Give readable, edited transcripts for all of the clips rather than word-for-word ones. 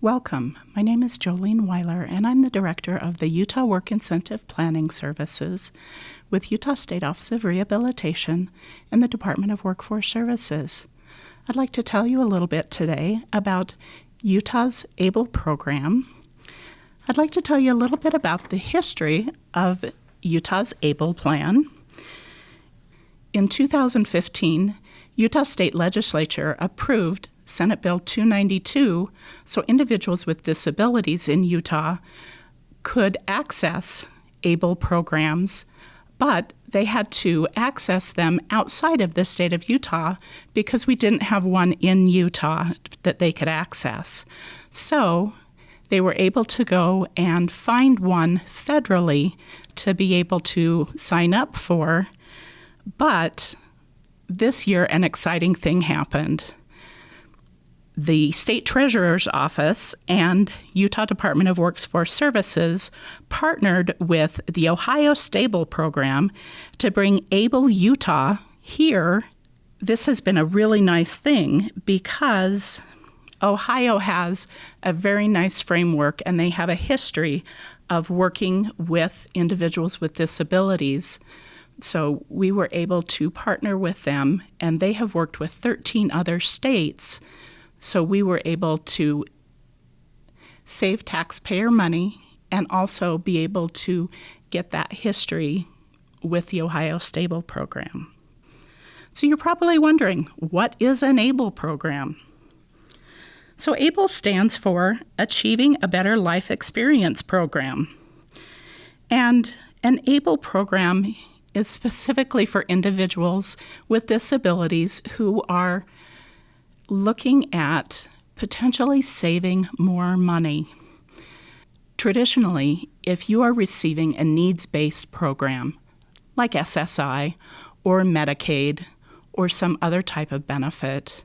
Welcome. My name is Jolene Weiler, and I'm the Director of the Utah Work Incentive Planning Services with Utah State Office of Rehabilitation and the Department of Workforce Services. I'd like to tell you a little bit today about Utah's ABLE program. I'd like to tell you a little bit about the history of Utah's ABLE plan. In 2015, Utah State Legislature approved Senate Bill 292, so individuals with disabilities in Utah could access ABLE programs, but they had to access them outside of the state of Utah because we didn't have one in Utah that they could access. So they were able to go and find one federally to be able to sign up for. But this year, an exciting thing happened. The State Treasurer's Office and Utah Department of Workforce Services partnered with the Ohio Stable program to bring ABLE Utah here. This has been a really nice thing because Ohio has a very nice framework and they have a history of working with individuals with disabilities. So we were able to partner with them, and they have worked with 13 other states. So we were able to save taxpayer money and also be able to get that history with the Ohio Stable program. So you're probably wondering, what is an ABLE program? So ABLE stands for Achieving a Better Life Experience Program. And an ABLE program is specifically for individuals with disabilities who are looking at potentially saving more money. Traditionally, if you are receiving a needs-based program like SSI or Medicaid or some other type of benefit,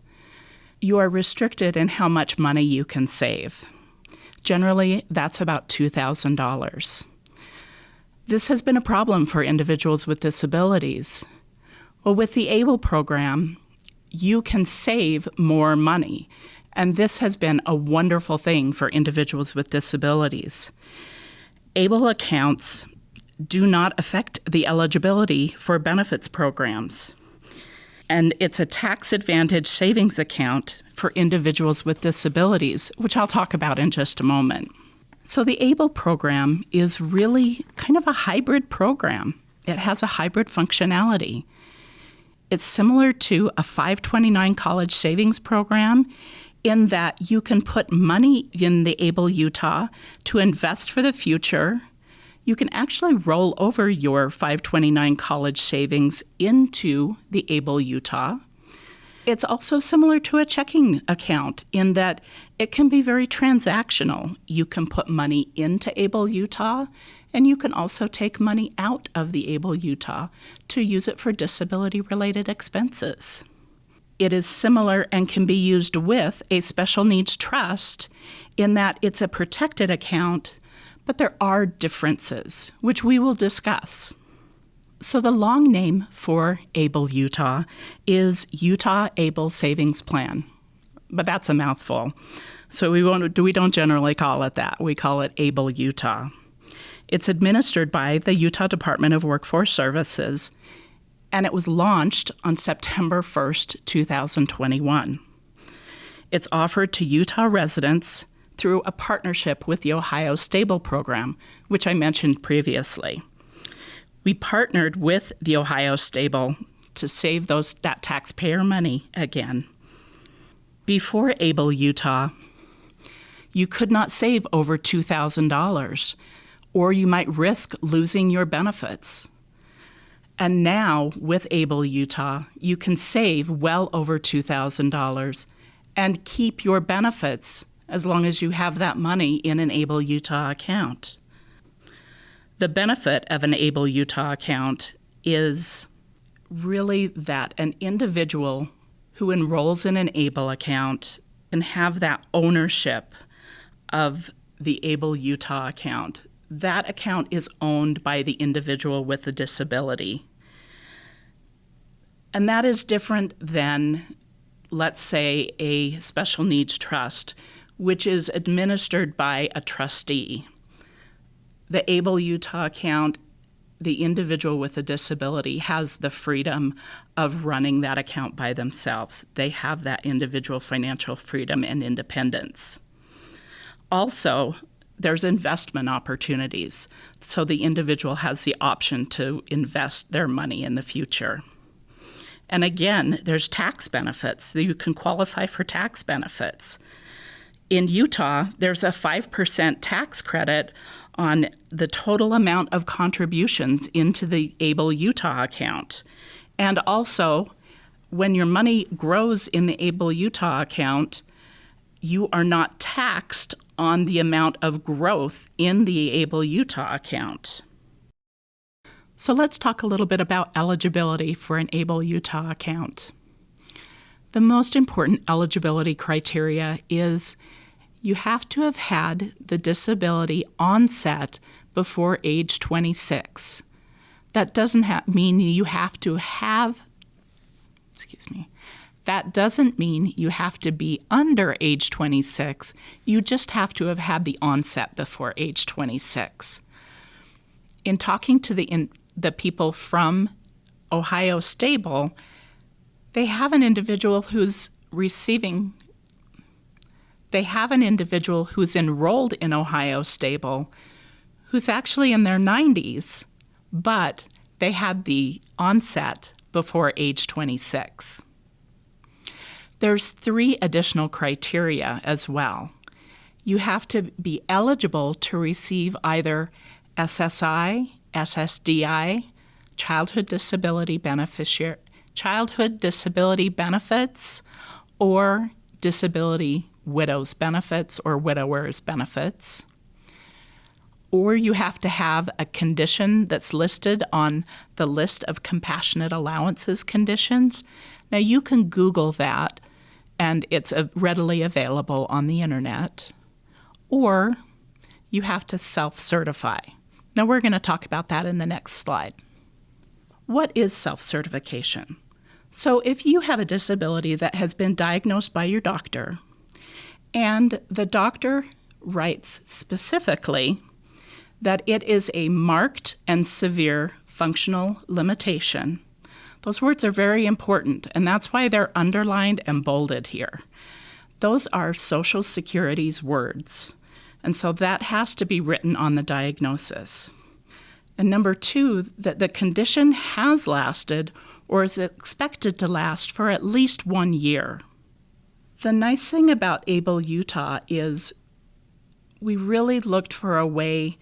you are restricted in how much money you can save. Generally, that's about $2,000. This has been a problem for individuals with disabilities. Well, with the ABLE program, you can save more money, and this has been a wonderful thing for individuals with disabilities. ABLE accounts do not affect the eligibility for benefits programs, and it's a tax-advantaged savings account for individuals with disabilities, which I'll talk about in just a moment. So the ABLE program is really kind of a hybrid program. It has a hybrid functionality. It's similar to a 529 college savings program in that you can put money in the ABLE Utah to invest for the future. You can actually roll over your 529 college savings into the ABLE Utah. It's also similar to a checking account in that it can be very transactional. You can put money into ABLE Utah, and you can also take money out of the ABLE Utah to use it for disability-related expenses. It is similar and can be used with a special needs trust in that it's a protected account, but there are differences, which we will discuss. So the long name for ABLE Utah is Utah ABLE Savings Plan, but that's a mouthful. So we don't generally call it that. We call it ABLE Utah. It's administered by the Utah Department of Workforce Services, and it was launched on September 1st, 2021. It's offered to Utah residents through a partnership with the Ohio Stable program, which I mentioned previously. We partnered with the Ohio Stable to save that taxpayer money again. Before ABLE Utah, you could not save over $2,000, or you might risk losing your benefits. And now, with ABLE Utah, you can save well over $2,000 and keep your benefits as long as you have that money in an ABLE Utah account. The benefit of an ABLE Utah account is really that an individual who enrolls in an ABLE account can have that ownership of the ABLE Utah account. That account is owned by the individual with the disability. And that is different than, let's say, a special needs trust, which is administered by a trustee. The Able Utah account, the individual with a disability has the freedom of running that account by themselves. They have that individual financial freedom and independence. Also, there's investment opportunities, so the individual has the option to invest their money in the future. And again, there's tax benefits. You can qualify for tax benefits. In Utah, there's a 5% tax credit on the total amount of contributions into the Able Utah account. And also, when your money grows in the Able Utah account, you are not taxed on the amount of growth in the Able Utah account. So let's talk a little bit about eligibility for an Able Utah account. The most important eligibility criteria is you have to have had the disability onset before age 26. That doesn't mean you have to have, that doesn't mean you have to be under age 26. You just have to have had the onset before age 26. In talking to the people from Ohio Stable, they have an individual who's enrolled in Ohio Stable who's actually in their 90s, but they had the onset before age 26. There's 3 additional criteria as well. You have to be eligible to receive either SSI, SSDI, childhood disability benefits, or disability widows benefits or widowers benefits. Or you have to have a condition that's listed on the list of compassionate allowances conditions. Now you can Google that, and it's readily available on the internet. Or you have to self-certify. Now we're going to talk about that in the next slide. What is self-certification? So if you have a disability that has been diagnosed by your doctor, and the doctor writes specifically that it is a marked and severe functional limitation, those words are very important, and that's why they're underlined and bolded here. Those are Social Security's words, and so that has to be written on the diagnosis. And number 2, that the condition has lasted or is expected to last for at least 1 year. The nice thing about Able Utah is we really looked for a way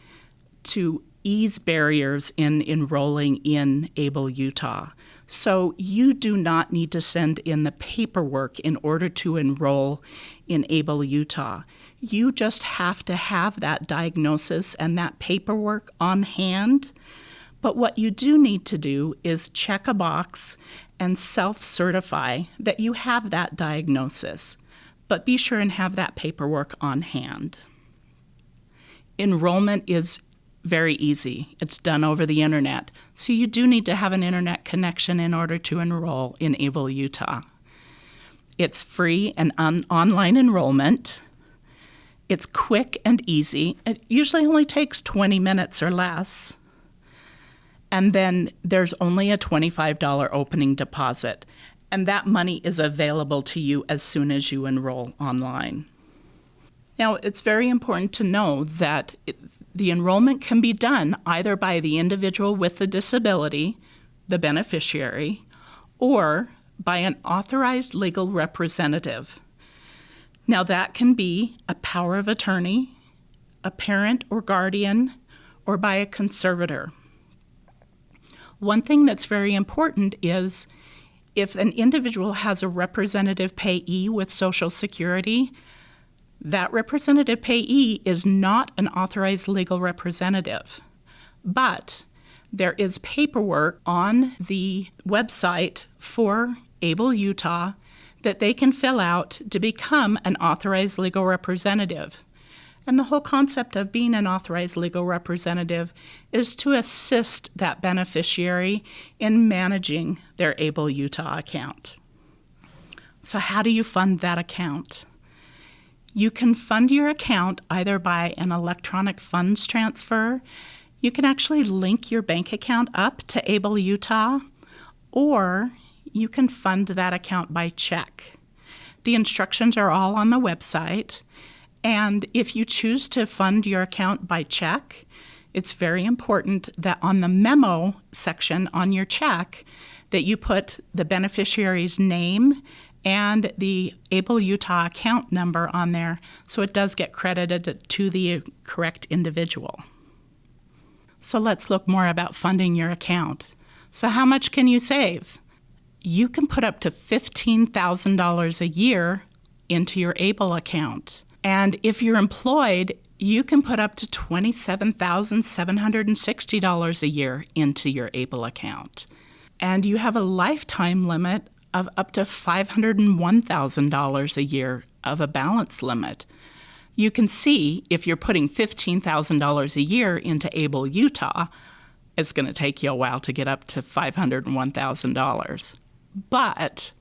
to ease barriers in enrolling in Able Utah. So you do not need to send in the paperwork in order to enroll in Able Utah. You just have to have that diagnosis and that paperwork on hand. But what you do need to do is check a box and self-certify that you have that diagnosis. But be sure and have that paperwork on hand. Enrollment is very easy. It's done over the internet. So you do need to have an internet connection in order to enroll in Able Utah. It's free and online enrollment. It's quick and easy. It usually only takes 20 minutes or less. And then there's only a $25 opening deposit. And that money is available to you as soon as you enroll online. Now, it's very important to know that the enrollment can be done either by the individual with the disability, the beneficiary, or by an authorized legal representative. Now, that can be a power of attorney, a parent or guardian, or by a conservator. One thing that's very important is if an individual has a representative payee with Social Security, that representative payee is not an authorized legal representative, but there is paperwork on the website for Able Utah that they can fill out to become an authorized legal representative. And the whole concept of being an authorized legal representative is to assist that beneficiary in managing their Able Utah account. So how do you fund that account? You can fund your account either by an electronic funds transfer. You can actually link your bank account up to Able Utah, or you can fund that account by check. The instructions are all on the website, and if you choose to fund your account by check, it's very important that on the memo section on your check that you put the beneficiary's name and the Able Utah account number on there so it does get credited to the correct individual. So let's look more about funding your account. So how much can you save? You can put up to $15,000 a year into your Able account. And if you're employed, you can put up to $27,760 a year into your Able account. And you have a lifetime limit of up to $501,000 a year of a balance limit. You can see if you're putting $15,000 a year into Able Utah, it's going to take you a while to get up to $501,000. But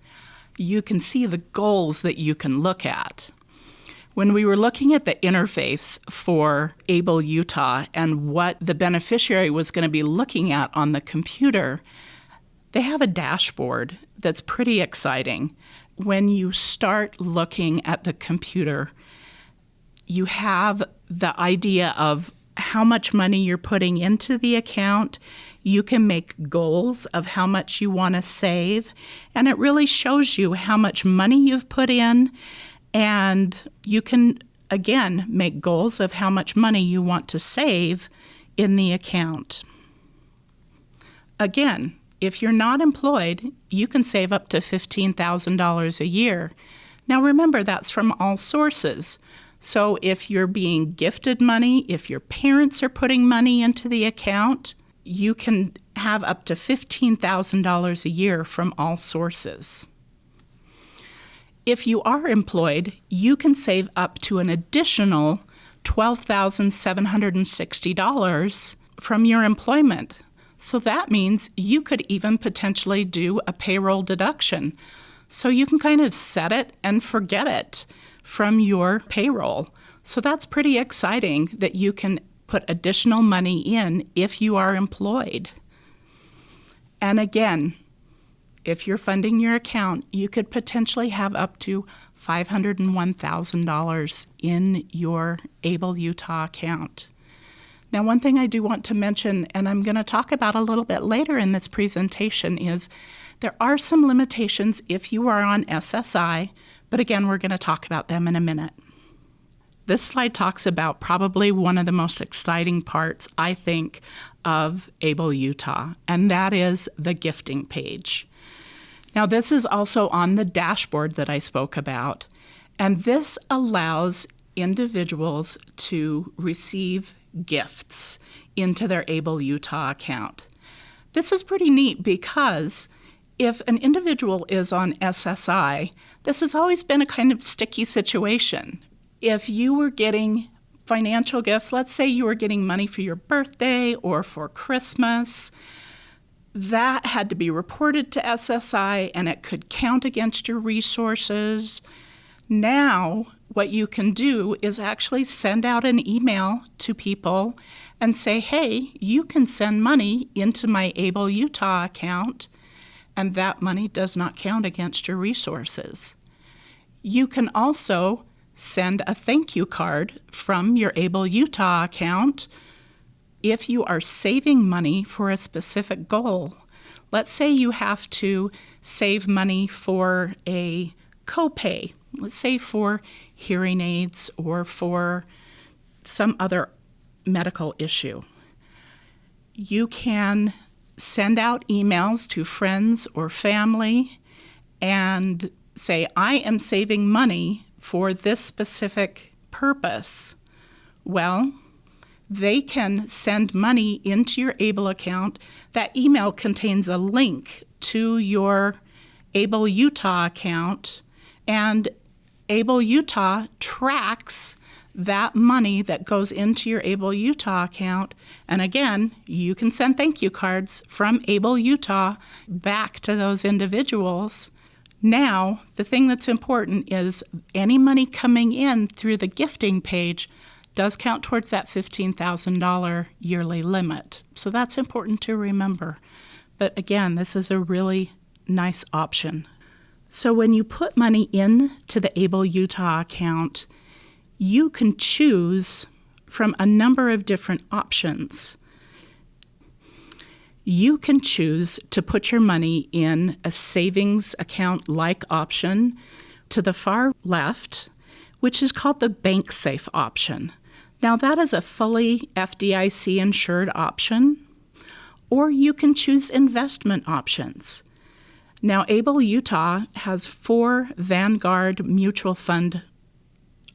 you can see the goals that you can look at. When we were looking at the interface for Able Utah and what the beneficiary was going to be looking at on the computer, they have a dashboard that's pretty exciting. When you start looking at the computer, you have the idea of how much money you're putting into the account. You can make goals of how much you want to save, and it really shows you how much money you've put in, and you can, again, make goals of how much money you want to save in the account. Again, if you're not employed, you can save up to $15,000 a year. Now remember, that's from all sources. So if you're being gifted money, if your parents are putting money into the account, you can have up to $15,000 a year from all sources. If you are employed, you can save up to an additional $12,760 from your employment. So that means you could even potentially do a payroll deduction. So you can kind of set it and forget it from your payroll. So that's pretty exciting that you can put additional money in if you are employed. And again, if you're funding your account, you could potentially have up to $501,000 in your Able Utah account. Now, one thing I do want to mention, and I'm going to talk about a little bit later in this presentation, is there are some limitations if you are on SSI, but again, we're going to talk about them in a minute. This slide talks about probably one of the most exciting parts, I think, of Able Utah, and that is the gifting page. Now, this is also on the dashboard that I spoke about, and this allows individuals to receive gifts into their Able Utah account. This is pretty neat because if an individual is on SSI, this has always been a kind of sticky situation. If you were getting financial gifts, let's say you were getting money for your birthday or for Christmas, that had to be reported to SSI and it could count against your resources. Now, what you can do is actually send out an email to people and say, hey, you can send money into my Able Utah account, and that money does not count against your resources. You can also send a thank you card from your Able Utah account if you are saving money for a specific goal. Let's say you have to save money for a copay, let's say for hearing aids or for some other medical issue. You can send out emails to friends or family and say, I am saving money for this specific purpose. Well, they can send money into your Able account. That email contains a link to your Able Utah account, and Able Utah tracks that money that goes into your Able Utah account. And again, you can send thank you cards from Able Utah back to those individuals Now, the thing that's important is any money coming in through the gifting page does count towards that $15,000 yearly limit. So that's important to remember. But again, this is a really nice option. So when you put money into the Able Utah account, you can choose from a number of different options. You can choose to put your money in a savings account-like option to the far left, which is called the Bank Safe option. Now, that is a fully FDIC-insured option, or you can choose investment options. Now, Able Utah has 4 Vanguard mutual fund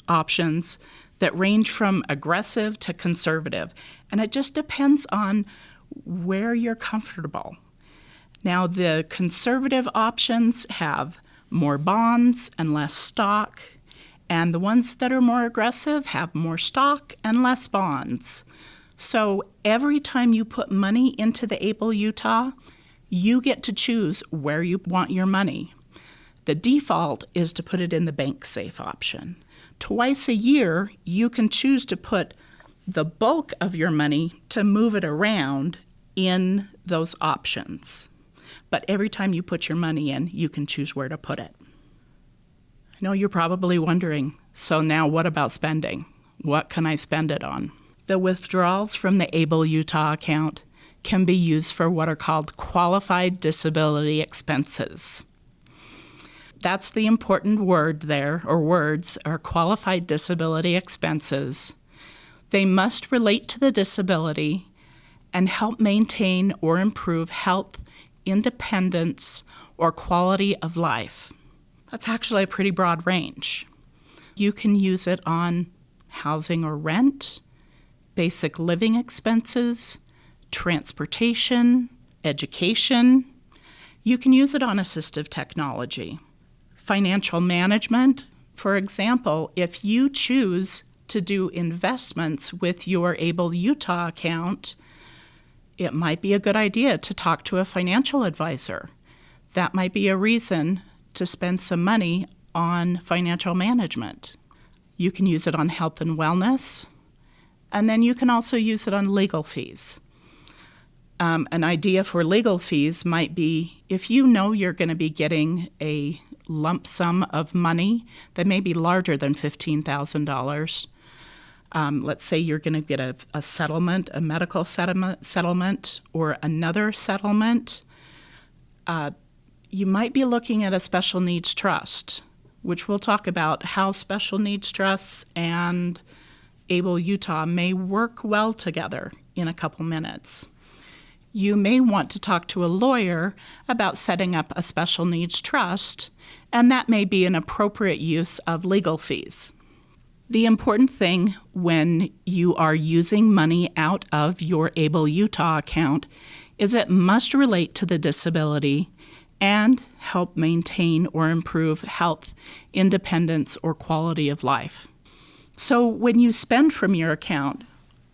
options that range from aggressive to conservative, and it just depends on where you're comfortable. Now, the conservative options have more bonds and less stock, and the ones that are more aggressive have more stock and less bonds. So every time you put money into the Able Utah, you get to choose where you want your money. The default is to put it in the Bank Safe option. Twice a year, you can choose to put the bulk of your money to move it around in those options. But every time you put your money in, you can choose where to put it. I know you're probably wondering, so now what about spending? What can I spend it on? The withdrawals from the Able Utah account can be used for what are called qualified disability expenses. That's the important word there, or words, are qualified disability expenses. They must relate to the disability and help maintain or improve health, independence, or quality of life. That's actually a pretty broad range. You can use it on housing or rent, basic living expenses, transportation, education. You can use it on assistive technology. Financial management, for example, if you choose to do investments with your Able Utah account, it might be a good idea to talk to a financial advisor. That might be a reason to spend some money on financial management. You can use it on health and wellness, and then you can also use it on legal fees. An idea for legal fees might be if you know you're going to be getting a lump sum of money that may be larger than $15,000. Let's say you're going to get a settlement, a medical settlement, or another settlement. You might be looking at a special needs trust, which we'll talk about how special needs trusts and Able Utah may work well together in a couple minutes. You may want to talk to a lawyer about setting up a special needs trust, and that may be an appropriate use of legal fees. The important thing when you are using money out of your Able Utah account is it must relate to the disability and help maintain or improve health, independence, or quality of life. So when you spend from your account,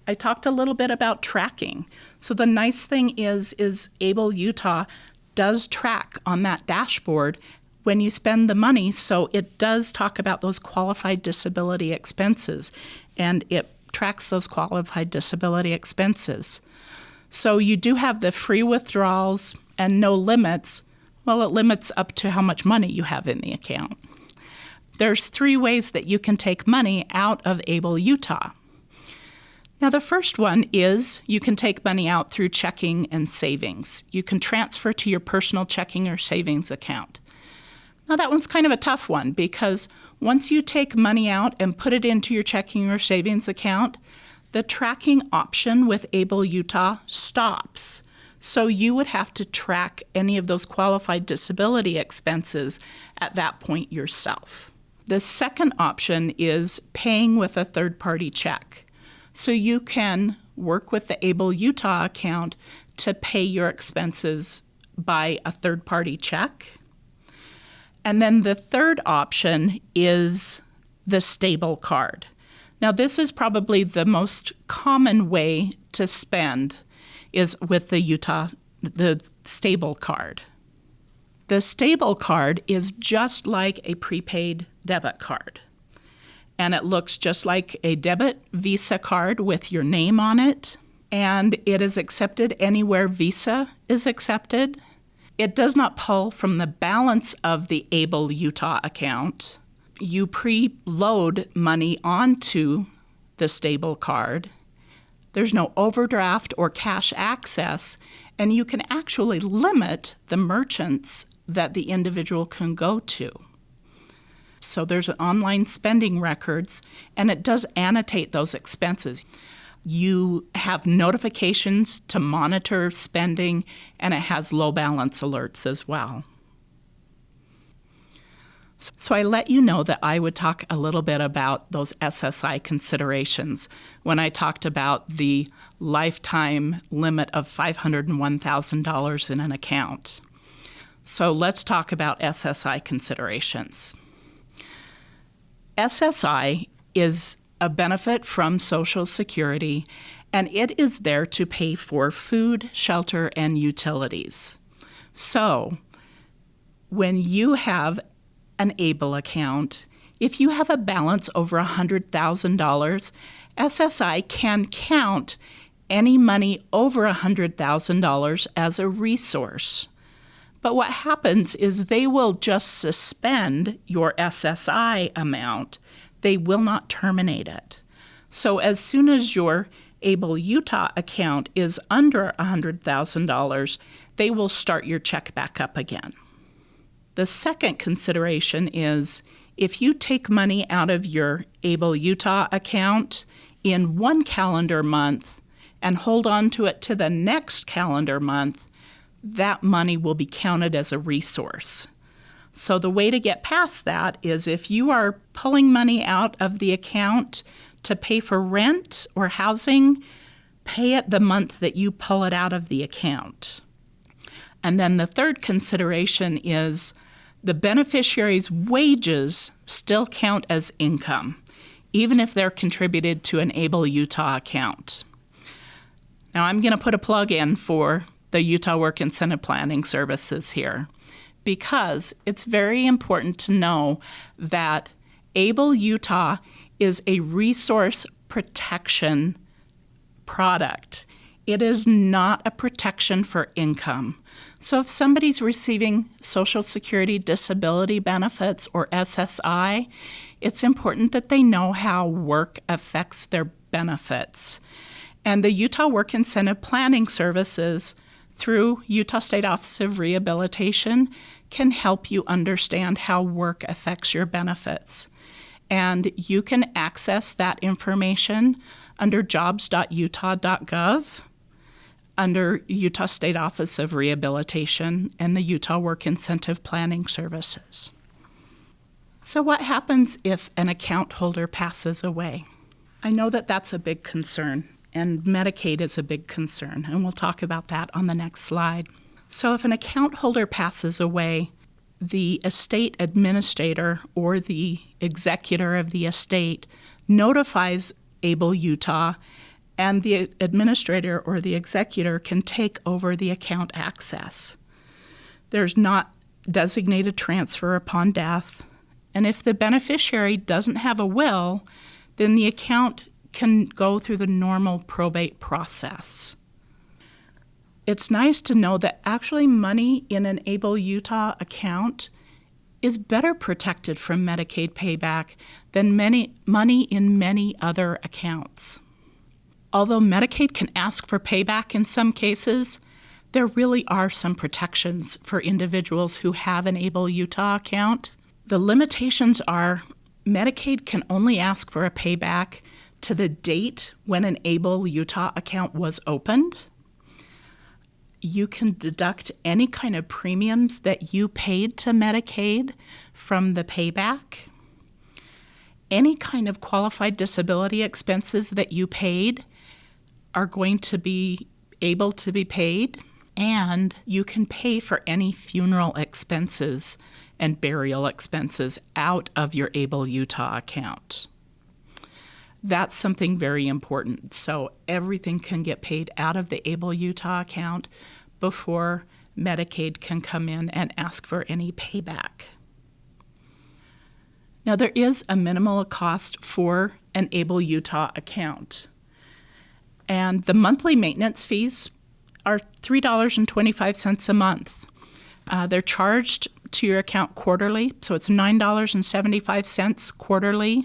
I talked a little bit about tracking. So the nice thing is Able Utah does track on that dashboard when you spend the money, so it does talk about those qualified disability expenses, and it tracks those qualified disability expenses. So you do have the free withdrawals and no limits. Well, it limits up to how much money you have in the account. There's 3 ways that you can take money out of Able Utah. Now, the first one is you can take money out through checking and savings. You can transfer to your personal checking or savings account. Now, that one's kind of a tough one because once you take money out and put it into your checking or savings account, the tracking option with Able Utah stops. So you would have to track any of those qualified disability expenses at that point yourself. The second option is paying with a third-party check. So you can work with the Able Utah account to pay your expenses by a third-party check. And then the third option is the stable card. Now, this is probably the most common way to spend is with the stable card. The stable card is just like a prepaid debit card. And it looks just like a debit Visa card with your name on it. And it is accepted anywhere Visa is accepted. It does not pull from the balance of the Able Utah account. You preload money onto the stable card. There's no overdraft or cash access, and you can actually limit the merchants that the individual can go to. So there's online spending records, and it does annotate those expenses. You have notifications to monitor spending, and it has low balance alerts as well. So I let you know that I would talk a little bit about those SSI considerations when I talked about the lifetime limit of $501,000 in an account. So let's talk about SSI considerations. SSI is a benefit from Social Security, and it is there to pay for food, shelter, and utilities. So when you have an ABLE account, if you have a balance over $100,000, SSI can count any money over $100,000 as a resource. But what happens is they will just suspend your SSI amount. They will not terminate it. So as soon as your Able Utah account is under $100,000, they will start your check back up again. The second consideration is if you take money out of your Able Utah account in one calendar month and hold on to it to the next calendar month, that money will be counted as a resource. So the way to get past that is if you are pulling money out of the account to pay for rent or housing, pay it the month that you pull it out of the account. And then the third consideration is the beneficiary's wages still count as income, even if they're contributed to an Able Utah account. Now I'm going to put a plug in for the Utah Work Incentive Planning Services here, because it's very important to know that Able Utah is a resource protection product. It is not a protection for income. So if somebody's receiving Social Security disability benefits or SSI, it's important that they know how work affects their benefits. And the Utah Work Incentive Planning Services through Utah State Office of Rehabilitation can help you understand how work affects your benefits. And you can access that information under jobs.utah.gov, under Utah State Office of Rehabilitation and the Utah Work Incentive Planning Services. So what happens if an account holder passes away? I know that that's a big concern. And Medicaid is a big concern, and we'll talk about that on the next slide. So if an account holder passes away, the estate administrator or the executor of the estate notifies Able Utah, and the administrator or the executor can take over the account access. There's not designated transfer upon death, and if the beneficiary doesn't have a will, then the account can go through the normal probate process. It's nice to know that actually money in an Able Utah account is better protected from Medicaid payback than money in many other accounts. Although Medicaid can ask for payback in some cases, there really are some protections for individuals who have an Able Utah account. The limitations are Medicaid can only ask for a payback to the date when an Able Utah account was opened. You can deduct any kind of premiums that you paid to Medicaid from the payback. Any kind of qualified disability expenses that you paid are going to be able to be paid, and you can pay for any funeral expenses and burial expenses out of your Able Utah account. That's something very important. So everything can get paid out of the Able Utah account before Medicaid can come in and ask for any payback. Now, there is a minimal cost for an Able Utah account, and the monthly maintenance fees are $3.25 a month. They're charged to your account quarterly, so it's $9.75 quarterly,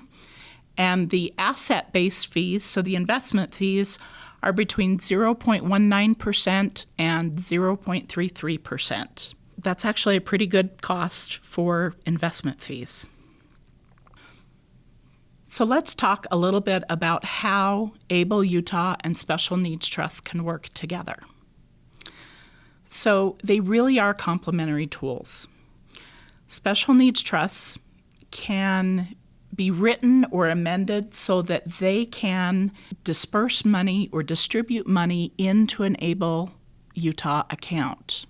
and the asset-based fees, so the investment fees, are between 0.19% and 0.33%. That's actually a pretty good cost for investment fees. So let's talk a little bit about how Able Utah and Special Needs Trusts can work together. So they really are complementary tools. Special Needs Trusts can be written or amended so that they can disperse money or distribute money into an Able Utah account.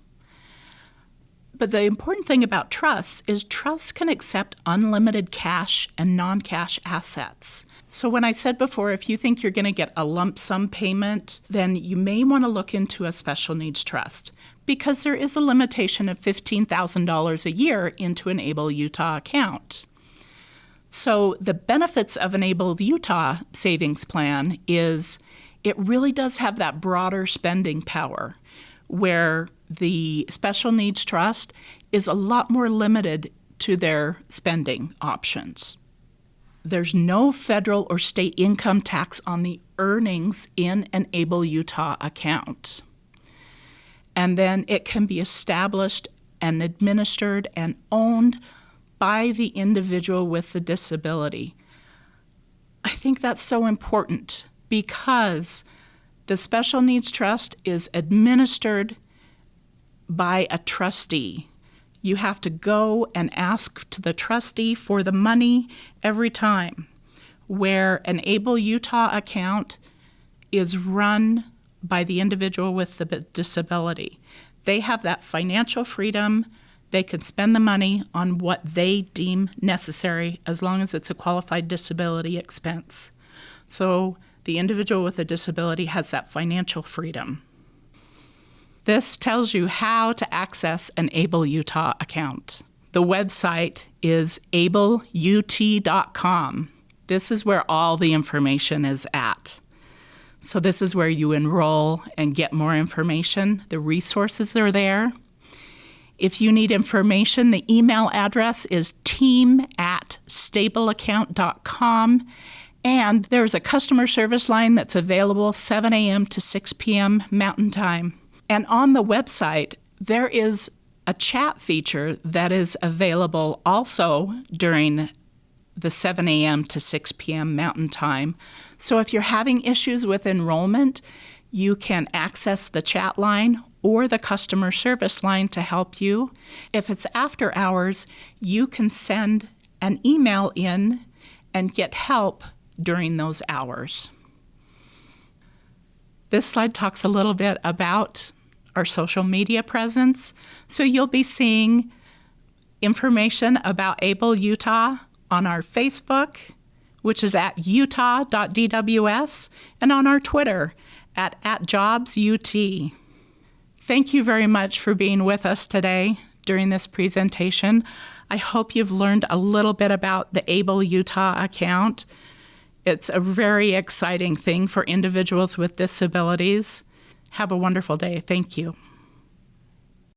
But the important thing about trusts is trusts can accept unlimited cash and non-cash assets. So when I said before, if you think you're going to get a lump sum payment, then you may want to look into a special needs trust because there is a limitation of $15,000 a year into an Able Utah account. So the benefits of an Able Utah savings plan is it really does have that broader spending power, where the Special Needs Trust is a lot more limited to their spending options. There's no federal or state income tax on the earnings in an Able Utah account. And then it can be established and administered and owned by the individual with the disability. I think that's so important because the Special Needs Trust is administered by a trustee. You have to go and ask to the trustee for the money every time, where an Able Utah account is run by the individual with the disability. They have that financial freedom. They can spend the money on what they deem necessary as long as it's a qualified disability expense. So the individual with a disability has that financial freedom. This tells you how to access an Able Utah account. The website is ableut.com. This is where all the information is at. So this is where you enroll and get more information. The resources are there. If you need information, the email address is team@stableaccount.com. And there's a customer service line that's available 7 a.m. to 6 p.m. Mountain Time. And on the website, there is a chat feature that is available also during the 7 a.m. to 6 p.m. Mountain Time. So if you're having issues with enrollment, you can access the chat line or the customer service line to help you. If it's after hours, you can send an email in and get help during those hours. This slide talks a little bit about our social media presence. So you'll be seeing information about Able Utah on our Facebook, which is at utah.dws, and on our Twitter at @jobsut. Thank you very much for being with us today during this presentation. I hope you've learned a little bit about the Able Utah account. It's a very exciting thing for individuals with disabilities. Have a wonderful day. Thank you.